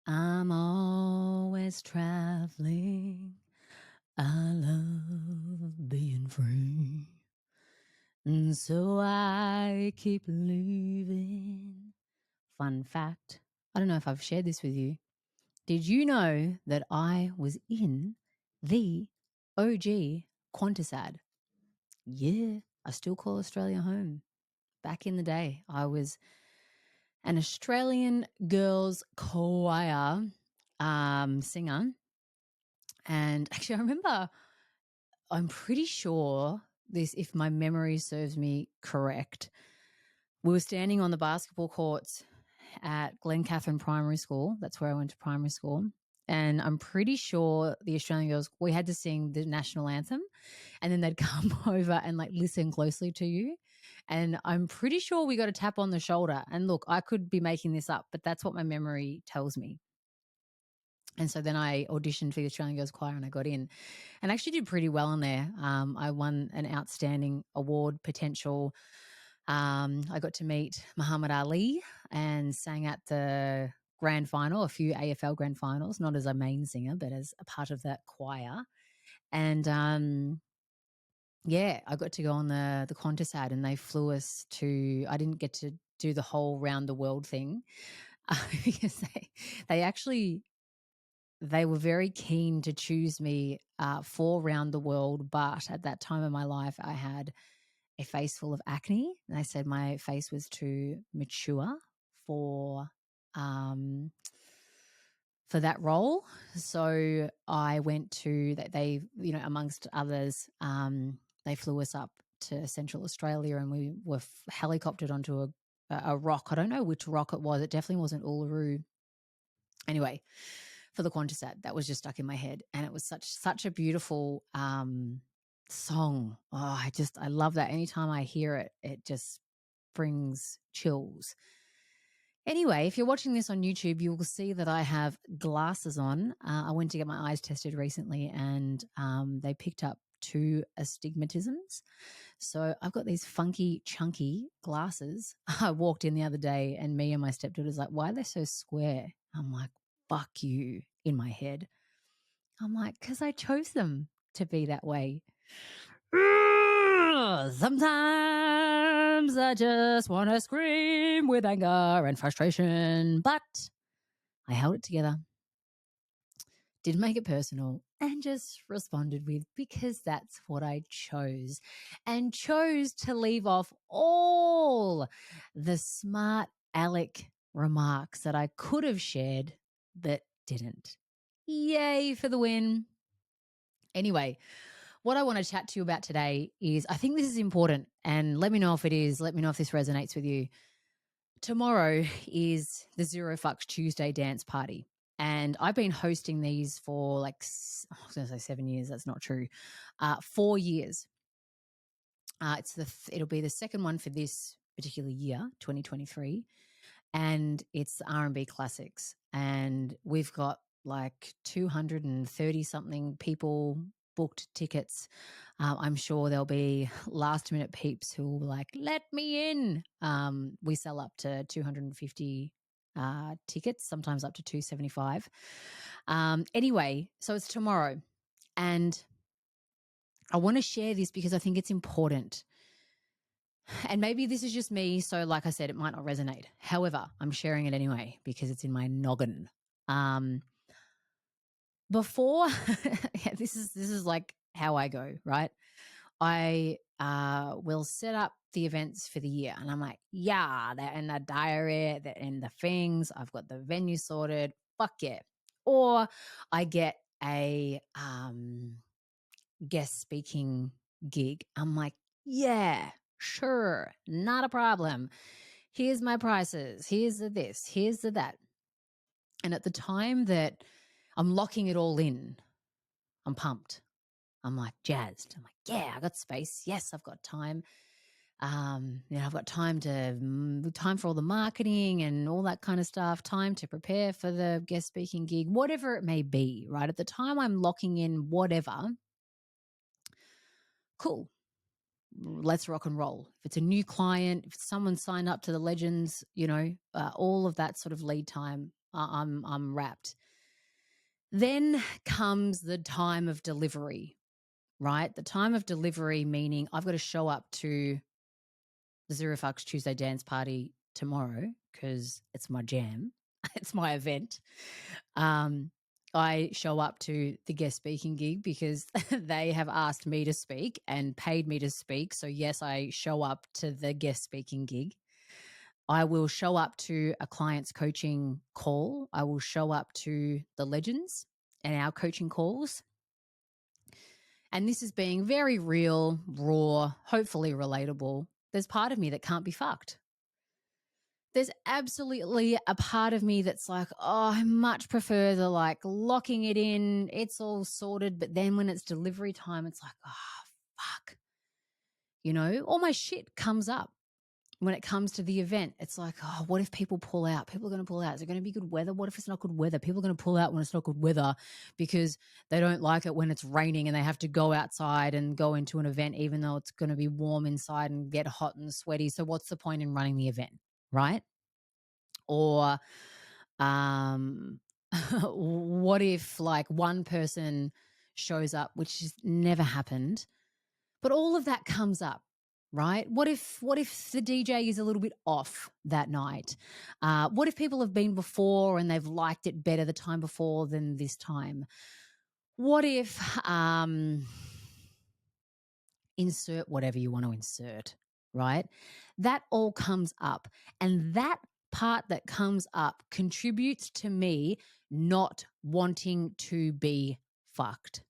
I'm always traveling. I love being free. And so I keep living. Fun fact, I don't know if I've shared this with you. Did you know that I was in the OG Qantas ad? Yeah, I still call Australia home. Back in the day, I was an Australian girls choir singer. And actually, I remember, I'm pretty sure this, if my memory serves me correct, we were standing on the basketball courts at Glencatherine Primary School. That's where I went to primary school. And I'm pretty sure the Australian girls, we had to sing the national anthem and then they'd come over and like listen closely to you. And I'm pretty sure we got a tap on the shoulder. And look, I could be making this up, but that's what my memory tells me. And so then I auditioned for the Australian Girls Choir and I got in and actually did pretty well in there. I won an outstanding award potential. I got to meet Muhammad Ali and sang at the grand final, a few AFL grand finals, not as a main singer, but as a part of that choir. And yeah, I got to go on the Qantas ad and they flew us to, I didn't get to do the whole round the world thing because they actually, they were very keen to choose me for round the world. But at that time of my life, I had a face full of acne. And they said my face was too mature for that role. So I went to they amongst others, they flew us up to Central Australia and we were helicoptered onto a rock. I don't know which rock it was. It definitely wasn't Uluru. Anyway, for the Qantas ad, that was just stuck in my head. And it was such a beautiful song. Oh, I love that. Anytime I hear it, it just brings chills. Anyway, if you're watching this on YouTube, you will see that I have glasses on. I went to get my eyes tested recently and they picked up 2 astigmatisms. So I've got these funky, chunky glasses. I walked in the other day and me and my stepdaughter's like, why are they so square? I'm like, fuck you, in my head. I'm like, because I chose them to be that way. Sometimes I just want to scream with anger and frustration, but I held it together, didn't make it personal, and just responded with, because that's what I chose, and chose to leave off all the smart aleck remarks that I could have shared but didn't. Yay for the win. Anyway, what I want to chat to you about today is, I think this is important, and let me know if it is. Let me know if this resonates with you. Tomorrow is the Zero Fucks Tuesday dance party. And I've been hosting these for I was going to say 7 years. That's not true. 4 years. It'll be the second one for this particular year, 2023. And it's R&B classics. And we've got like 230 something people booked tickets. I'm sure there'll be last minute peeps who will be like, let me in. We sell up to 250 tickets, sometimes up to 275. Anyway, so it's tomorrow. And I want to share this because I think it's important. And maybe this is just me, so like I said, it might not resonate. However, I'm sharing it anyway because it's in my noggin. Before, yeah, this is like how I go, right? I will set up the events for the year, and I'm like, yeah, they're in the diary, they're in the things. I've got the venue sorted. Fuck yeah! Or I get a guest speaking gig. I'm like, yeah, sure, not a problem. Here's my prices. Here's the this. Here's the that. And at the time that I'm locking it all in, I'm pumped. I'm like jazzed. I'm like, yeah, I got space. Yes, I've got time. I've got time for all the marketing and all that kind of stuff, time to prepare for the guest speaking gig, whatever it may be, right? At the time I'm locking in whatever, cool. Let's rock and roll. If it's a new client, if someone signed up to the Legends, all of that sort of lead time, I'm wrapped. Then comes the time of delivery, right? The time of delivery, meaning I've got to show up to the Zero Fucks Tuesday dance party tomorrow because it's my jam. It's my event. I show up to the guest speaking gig because they have asked me to speak and paid me to speak. So, yes, I show up to the guest speaking gig. I will show up to a client's coaching call. I will show up to the legends and our coaching calls. And this is being very real, raw, hopefully relatable. There's part of me that can't be fucked. There's absolutely a part of me that's like, oh, I much prefer the like locking it in. It's all sorted. But then when it's delivery time, it's like, oh, fuck. You know, all my shit comes up when it comes to the event. It's like, oh, what if people pull out? People are going to pull out. Is it going to be good weather? What if it's not good weather? People are going to pull out when it's not good weather because they don't like it when it's raining and they have to go outside and go into an event, even though it's going to be warm inside and get hot and sweaty. So what's the point in running the event, right? Or what if like one person shows up, which has never happened, but all of that comes up, right? What if the DJ is a little bit off that night? What if people have been before and they've liked it better the time before than this time? What if insert whatever you want to insert, right? That all comes up, and that part that comes up contributes to me not wanting to be fucked.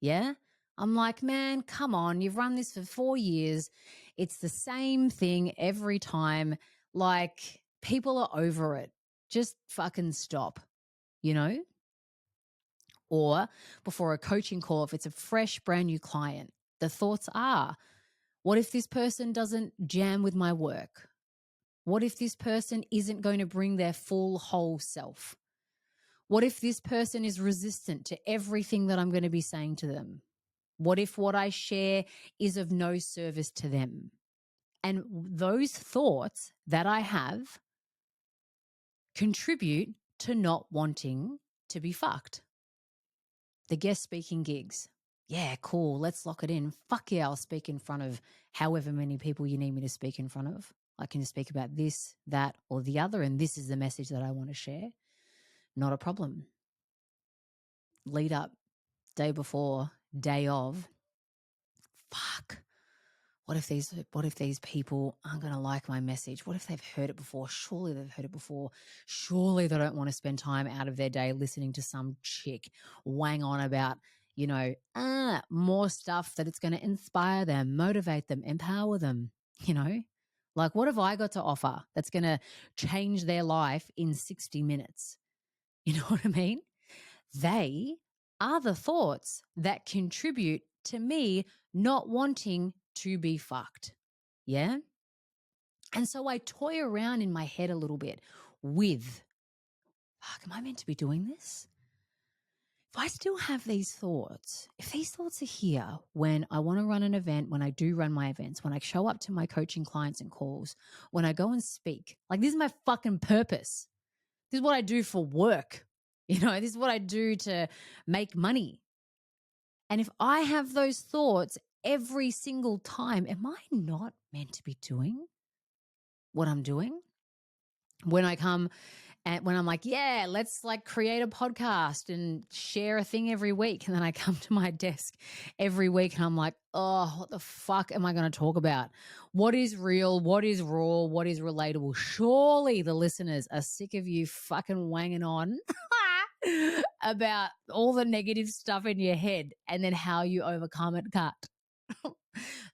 Yeah? I'm like, man, come on. You've run this for 4 years. It's the same thing every time. Like, people are over it. Just fucking stop, you know? Or before a coaching call, if it's a fresh, brand new client, the thoughts are, what if this person doesn't jam with my work? What if this person isn't going to bring their full, whole self? What if this person is resistant to everything that I'm going to be saying to them? What if what I share is of no service to them? And those thoughts that I have contribute to not wanting to be fucked. The guest speaking gigs. Yeah, cool. Let's lock it in. Fuck yeah, I'll speak in front of however many people you need me to speak in front of. I can speak about this, that, or the other, and this is the message that I want to share. Not a problem. Lead up, day before, day of. Fuck. What if these people aren't going to like my message? What if they've heard it before? Surely they've heard it before. Surely they don't want to spend time out of their day listening to some chick wang on about, you know, more stuff that it's going to inspire them, motivate them, empower them, you know? Like, what have I got to offer that's going to change their life in 60 minutes? You know what I mean? They are the thoughts that contribute to me not wanting to be fucked. Yeah. And so I toy around in my head a little bit with, fuck, am I meant to be doing this? If I still have these thoughts, if these thoughts are here when I want to run an event, when I do run my events, when I show up to my coaching clients and calls, when I go and speak, like this is my fucking purpose. This is what I do for work. You know, this is what I do to make money. And if I have those thoughts every single time, am I not meant to be doing what I'm doing? When I come and when I'm like, yeah, let's like create a podcast and share a thing every week. And then I come to my desk every week and I'm like, oh, what the fuck am I going to talk about? What is real? What is raw? What is relatable? Surely the listeners are sick of you fucking wanging on about all the negative stuff in your head and then how you overcome it, cut.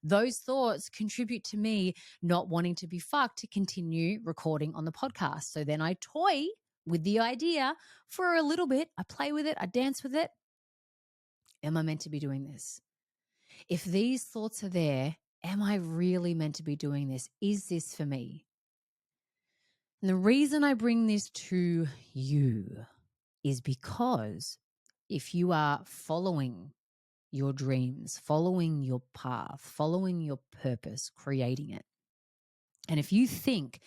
Those thoughts contribute to me not wanting to be fucked to continue recording on the podcast. So then I toy with the idea for a little bit. I play with it. I dance with it. Am I meant to be doing this? If these thoughts are there, am I really meant to be doing this? Is this for me? And the reason I bring this to you is because if you are following your dreams, following your path, following your purpose, creating it. And if you think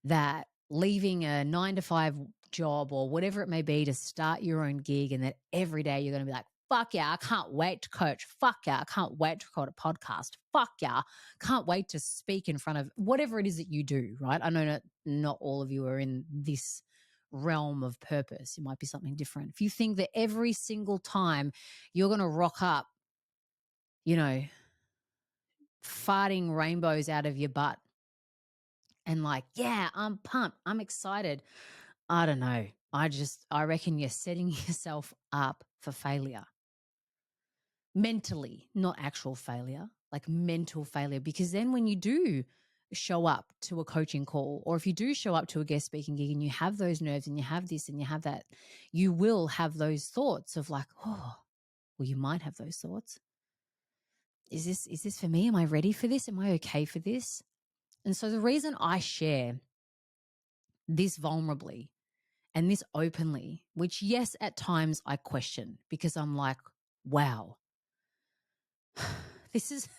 that leaving a 9 to 5 job or whatever it may be to start your own gig, and that every day you're going to be like, fuck yeah, I can't wait to coach. Fuck yeah, I can't wait to record a podcast. Fuck yeah, can't wait to speak in front of whatever it is that you do, right? I know not all of you are in this realm of purpose. It might be something different. If you think that every single time you're going to rock up, farting rainbows out of your butt and like, yeah, I'm pumped, I'm excited. I don't know. I reckon you're setting yourself up for failure. Mentally, not actual failure, like mental failure. Because then when you do show up to a coaching call, or if you do show up to a guest speaking gig and you have those nerves and you have this and you have that, you will have those thoughts of like, oh, well, you might have those thoughts. Is this for me? Am I ready for this? Am I okay for this? And so the reason I share this vulnerably and this openly, which yes, at times I question because I'm like, wow, this is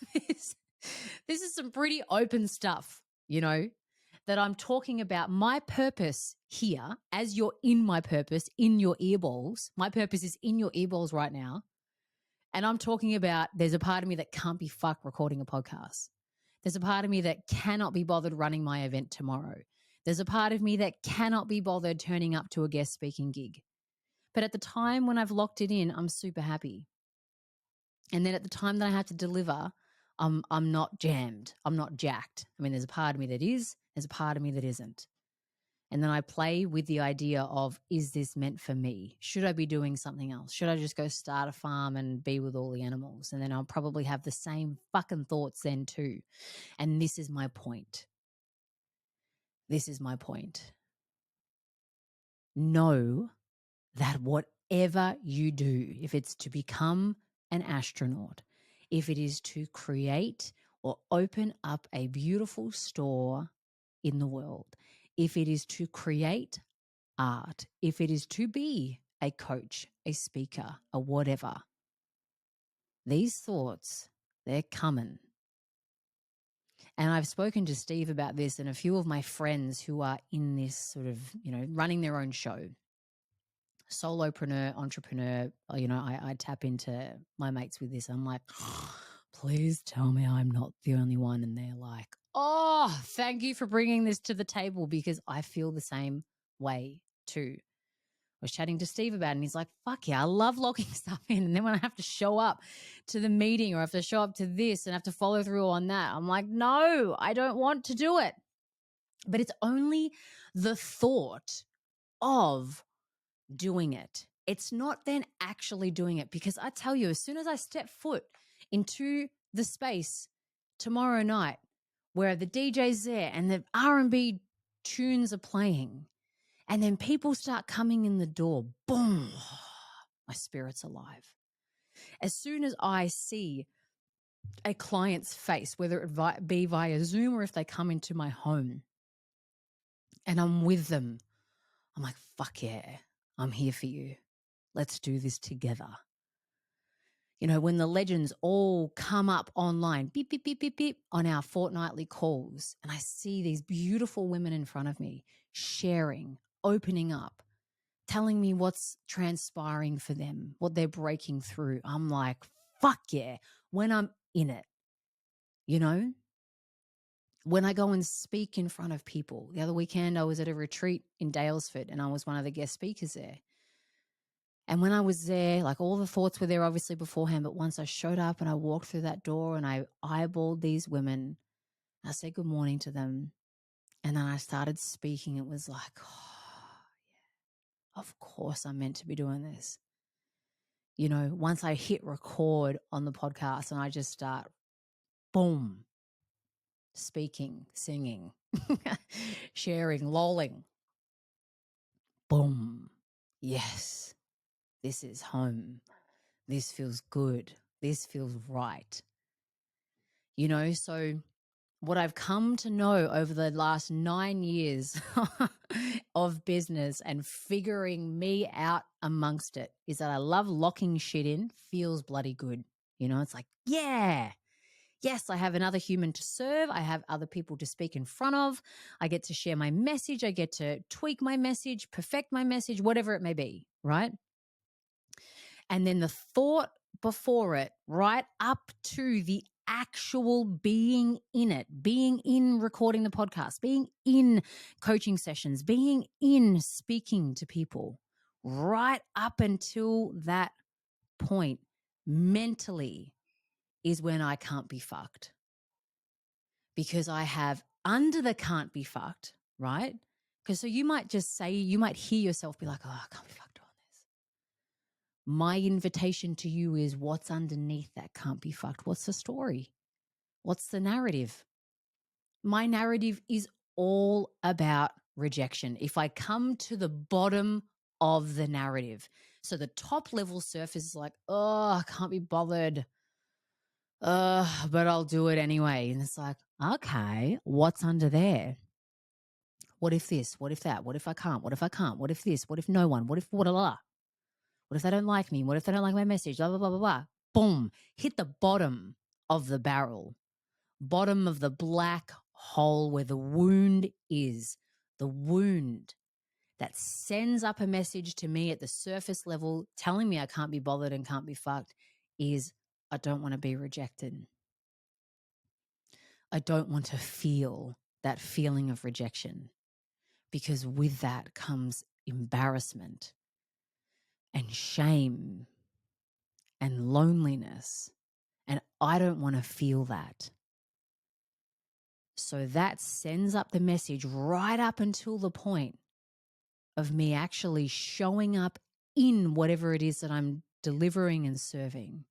some pretty open stuff, that I'm talking about. My purpose here, as you're in my purpose, in your earballs, my purpose is in your earballs right now. And I'm talking about there's a part of me that can't be fucked recording a podcast. There's a part of me that cannot be bothered running my event tomorrow. There's a part of me that cannot be bothered turning up to a guest speaking gig. But at the time when I've locked it in, I'm super happy. And then at the time that I have to deliver, I'm not jammed. I'm not jacked. I mean, there's a part of me that is, there's a part of me that isn't. And then I play with the idea of, is this meant for me? Should I be doing something else? Should I just go start a farm and be with all the animals? And then I'll probably have the same fucking thoughts then too. And this is my point. This is my point. Know that whatever you do, if it's to become an astronaut, if it is to create or open up a beautiful store in the world, if it is to create art, if it is to be a coach, a speaker, a whatever, these thoughts, they're coming. And I've spoken to Steve about this and a few of my friends who are in this sort of, running their own show. Solopreneur, entrepreneur, I tap into my mates with this. I'm like, please tell me I'm not the only one. And they're like, oh, thank you for bringing this to the table, because I feel the same way too. I was chatting to Steve about it and he's like, fuck yeah, I love locking stuff in. And then when I have to show up to the meeting or I have to show up to this and have to follow through on that, I'm like, no, I don't want to do it. But it's only the thought of doing it. It's not then actually doing it, because I tell you, as soon as I step foot into the space tomorrow night where the DJ's there and the R&B tunes are playing and then people start coming in the door, boom, my spirit's alive. As soon as I see a client's face, whether it be via Zoom or if they come into my home and I'm with them, I'm like, fuck yeah, I'm here for you. Let's do this together. When the legends all come up online, beep, beep, beep, beep, beep, on our fortnightly calls, and I see these beautiful women in front of me sharing, opening up, telling me what's transpiring for them, what they're breaking through. I'm like, fuck yeah, when I'm in it, When I go and speak in front of people. The other weekend I was at a retreat in Dalesford and I was one of the guest speakers there. And when I was there, like all the thoughts were there obviously beforehand, but once I showed up and I walked through that door and I eyeballed these women, I said good morning to them. And then I started speaking. It was like, oh, yeah, of course I'm meant to be doing this. Once I hit record on the podcast and I just start, boom, speaking, singing, sharing, lolling, boom, yes, this is home. This feels good. This feels right. So what I've come to know over the last 9 years of business and figuring me out amongst it is that I love locking shit in. Feels bloody good. It's like, yeah, Yes, I have another human to serve. I have other people to speak in front of. I get to share my message. I get to tweak my message, perfect my message, whatever it may be, right? And then the thought before it, right up to the actual being in it, being in recording the podcast, being in coaching sessions, being in speaking to people, right up until that point, mentally is when I can't be fucked. Because I have under the can't be fucked, right? Because so you might just say, you might hear yourself be like, oh, I can't be fucked on this. My invitation to you is what's underneath that can't be fucked? What's the story? What's the narrative? My narrative is all about rejection. If I come to the bottom of the narrative, so the top level surface is like, oh, I can't be bothered. But I'll do it anyway. And it's like, okay, what's under there? What if this? What if that? What if I can't? What if I can't? What if this? What if no one? What if what a la? What if they don't like me? What if they don't like my message? Blah, blah, blah, blah, blah. Boom. Hit the bottom of the barrel, bottom of the black hole where the wound is. The wound that sends up a message to me at the surface level telling me I can't be bothered and can't be fucked is I don't want to be rejected. I don't want to feel that feeling of rejection, because with that comes embarrassment and shame and loneliness. And I don't want to feel that. So that sends up the message right up until the point of me actually showing up in whatever it is that I'm delivering and serving.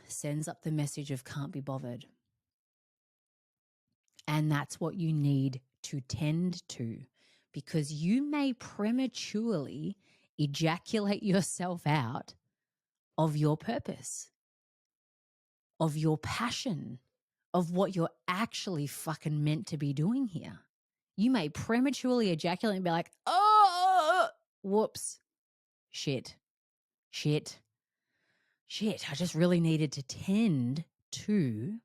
Sends up the message of can't be bothered. And that's what you need to tend to, because you may prematurely ejaculate yourself out of your purpose, of your passion, of what you're actually fucking meant to be doing here. You may prematurely ejaculate and be like, oh, whoops, shit. I just really needed to tend to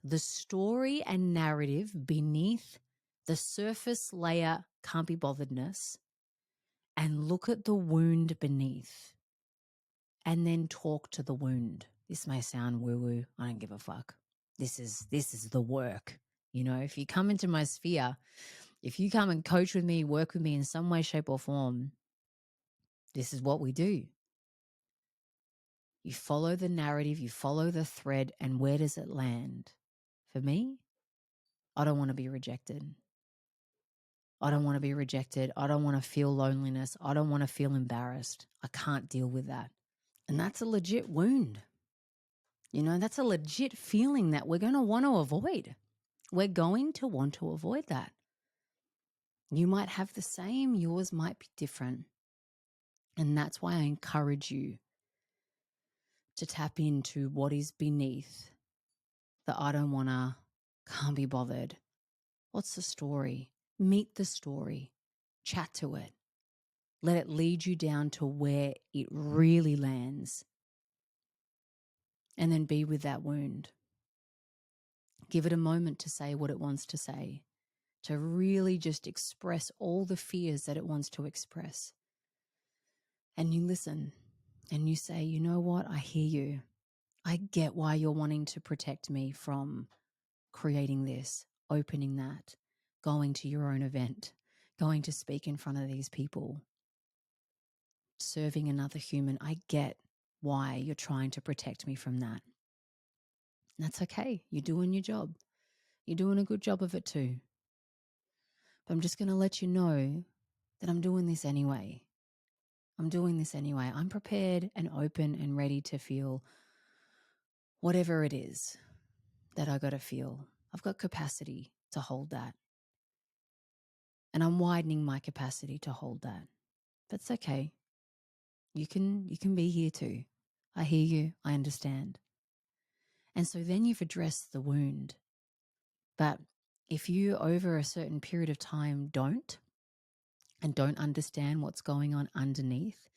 the story and narrative beneath the surface layer can't be botheredness, and look at the wound beneath and then talk to the wound. This may sound woo-woo. I don't give a fuck. This is the work. You know, if you come into my sphere, if you come and coach with me, work with me in some way, shape, or form, this is what we do. You follow the narrative, you follow the thread, and where does it land? For me, I don't want to be rejected. I don't want to be rejected. I don't want to feel loneliness. I don't want to feel embarrassed. I can't deal with that. And that's a legit wound. You know, that's a legit feeling that we're going to want to avoid. We're going to want to avoid that. You might have the same, yours might be different. And that's why I encourage you to tap into what is beneath the I don't want to, can't be bothered. What's the story? Meet the story. Chat to it. Let it lead you down to where it really lands. And then be with that wound. Give it a moment to say what it wants to say, to really just express all the fears that it wants to express. And you listen and you say, you know what? I hear you. I get why you're wanting to protect me from creating this, opening that, going to your own event, going to speak in front of these people, serving another human. I get why you're trying to protect me from that. And that's okay. You're doing your job. You're doing a good job of it too. But I'm just going to let you know that I'm doing this anyway. I'm doing this anyway. I'm prepared and open and ready to feel whatever it is that I got to feel. I've got capacity to hold that. And I'm widening my capacity to hold that. That's okay. You can be here too. I hear you. I understand. And so then you've addressed the wound. But if you over a certain period of time don't understand what's going on underneath,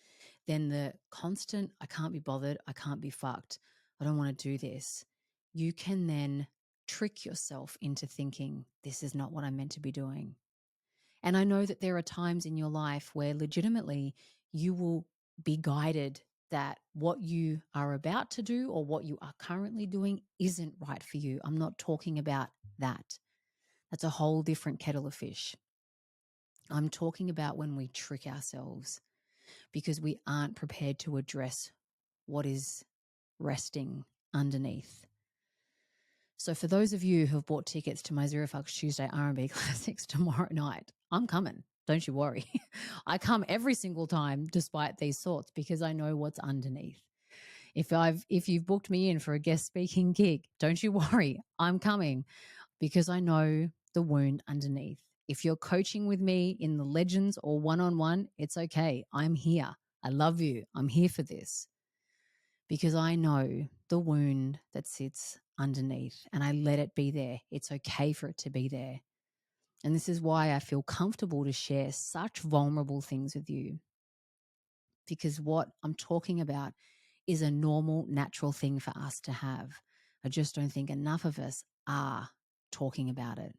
then the constant, I can't be bothered, I can't be fucked, I don't want to do this, you can then trick yourself into thinking, this is not what I'm meant to be doing. And I know that there are times in your life where legitimately you will be guided that what you are about to do or what you are currently doing isn't right for you. I'm not talking about that. That's a whole different kettle of fish. I'm talking about when we trick ourselves because we aren't prepared to address what is resting underneath. So for those of you who have bought tickets to my Zero Fucks Tuesday R&B Classics tomorrow night, I'm coming. Don't you worry. I come every single time despite these thoughts because I know what's underneath. If you've booked me in for a guest speaking gig, don't you worry. I'm coming because I know the wound underneath. If you're coaching with me in the Legends or one-on-one, it's okay. I'm here. I love you. I'm here for this because I know the wound that sits underneath and I let it be there. It's okay for it to be there. And this is why I feel comfortable to share such vulnerable things with you, because what I'm talking about is a normal, natural thing for us to have. I just don't think enough of us are talking about it.